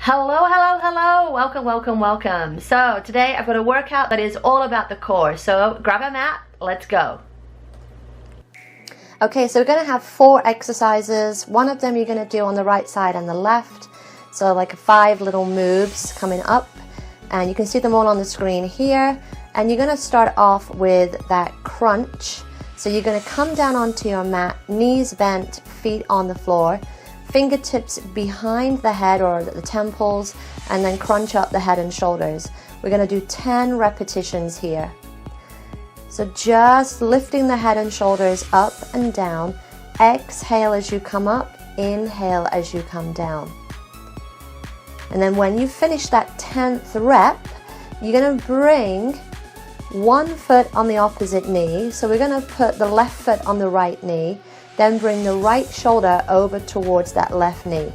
Hello, hello, hello, welcome, welcome, welcome. So today I've got a workout that is all about the core. So grab a mat, let's go. Okay, so we're going to have 4 exercises. One of them you're going to do on the right side and the left. So like 5 little moves coming up. And you can see them all on the screen here. And you're going to start off with that crunch. So you're going to come down onto your mat, knees bent, feet on the floor. Fingertips behind the head or the temples, and then crunch up the head and shoulders. We're going to do 10 repetitions here. So just lifting the head and shoulders up and down. Exhale as you come up, inhale as you come down. And then when you finish that 10th rep, you're going to bring one foot on the opposite knee. So we're going to put the left foot on the right knee. Then bring the right shoulder over towards that left knee.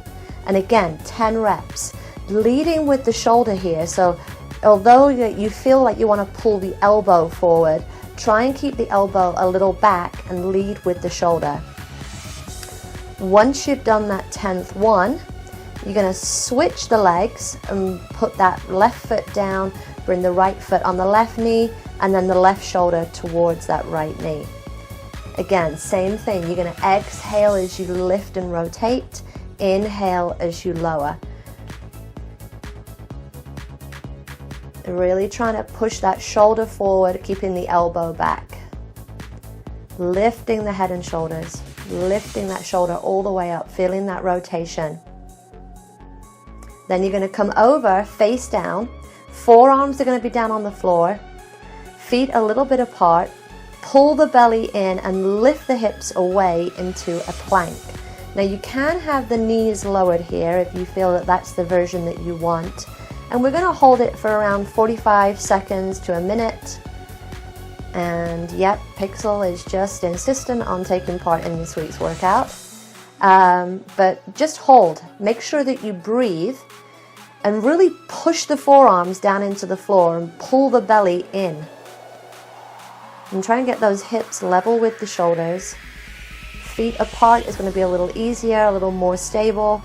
And again, 10 reps. Leading with the shoulder here. So although you feel like you want to pull the elbow forward, try and keep the elbow a little back and lead with the shoulder. Once you've done that 10th one, you're going to switch the legs and put that left foot down, bring the right foot on the left knee, and then the left shoulder towards that right knee. Again, same thing. You're going to exhale as you lift and rotate. Inhale as you lower. Really trying to push that shoulder forward, keeping the elbow back. Lifting the head and shoulders. Lifting that shoulder all the way up, feeling that rotation. Then you're going to come over, face down. Forearms are going to be down on the floor. Feet a little bit apart. Pull the belly in and lift the hips away into a plank. Now you can have the knees lowered here if you feel that that's the version that you want. And we're going to hold it for around 45 seconds to a minute. And yep, Pixel is just insistent on taking part in this week's workout. But just hold. Make sure that you breathe and really push the forearms down into the floor and pull the belly in. And try and get those hips level with the shoulders. Feet apart is going to be a little easier, a little more stable.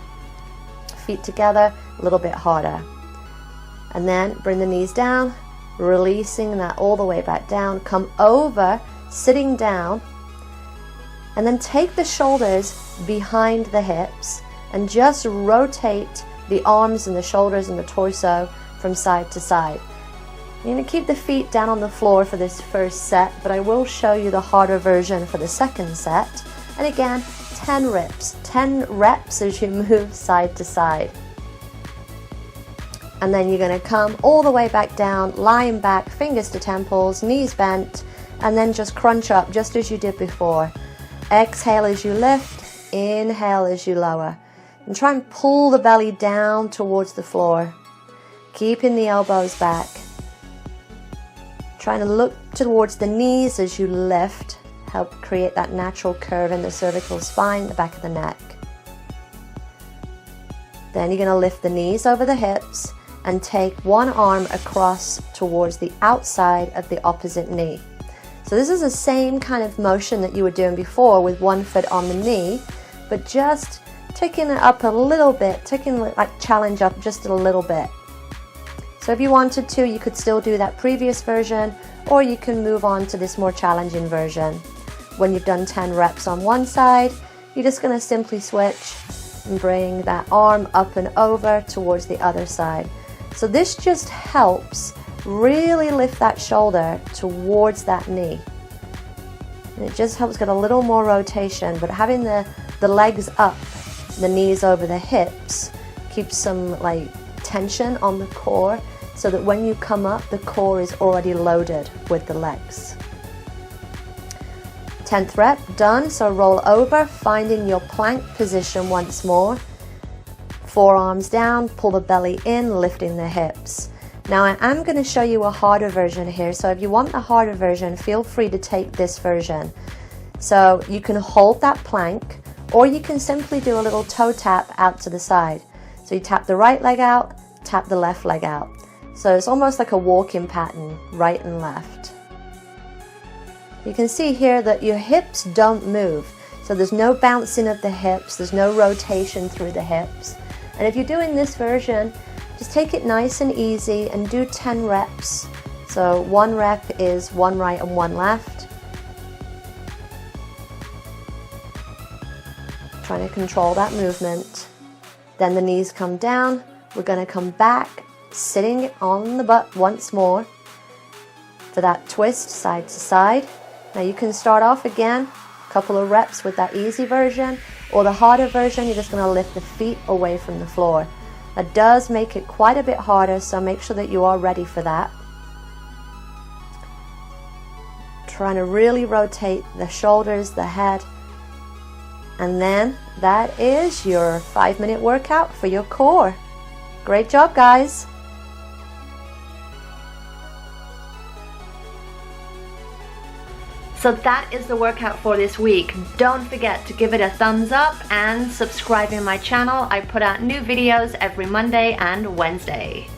Feet together, a little bit harder. And then bring the knees down, releasing that all the way back down. Come over, sitting down. And then take the shoulders behind the hips and just rotate the arms and the shoulders and the torso from side to side. You're going to keep the feet down on the floor for this first set, but I will show you the harder version for the second set. And again, 10 reps. 10 reps as you move side to side. And then you're going to come all the way back down, lying back, fingers to temples, knees bent, and then just crunch up just as you did before. Exhale as you lift, inhale as you lower. And try and pull the belly down towards the floor, keeping the elbows back. Trying to look towards the knees as you lift, help create that natural curve in the cervical spine, the back of the neck. Then you're going to lift the knees over the hips and take one arm across towards the outside of the opposite knee. So this is the same kind of motion that you were doing before with one foot on the knee, but just taking it up a little bit, taking like challenge up just a little bit. So if you wanted to, you could still do that previous version, or you can move on to this more challenging version. When you've done 10 reps on one side, you're just going to simply switch and bring that arm up and over towards the other side. So this just helps really lift that shoulder towards that knee. And it just helps get a little more rotation, but having the legs up, the knees over the hips, keeps some like tension on the core, so that when you come up, the core is already loaded with the legs. 10th rep, done. So roll over, finding your plank position once more. Forearms down, pull the belly in, lifting the hips. Now I am going to show you a harder version here, so if you want the harder version, feel free to take this version. So you can hold that plank, or you can simply do a little toe tap out to the side. So you tap the right leg out, tap the left leg out. So it's almost like a walking pattern, right and left. You can see here that your hips don't move. So there's no bouncing of the hips, there's no rotation through the hips. And if you're doing this version, just take it nice and easy and do 10 reps. So 1 rep is 1 right and 1 left. Trying to control that movement. Then the knees come down. We're going to come back, sitting on the butt once more for that twist side to side. Now you can start off again, a couple of reps with that easy version, or the harder version, you're just going to lift the feet away from the floor. That does make it quite a bit harder, so make sure that you are ready for that. Trying to really rotate the shoulders, the head. And then that is your 5-minute workout for your core. Great job, guys. So that is the workout for this week. Don't forget to give it a thumbs up and subscribe in my channel. I put out new videos every Monday and Wednesday.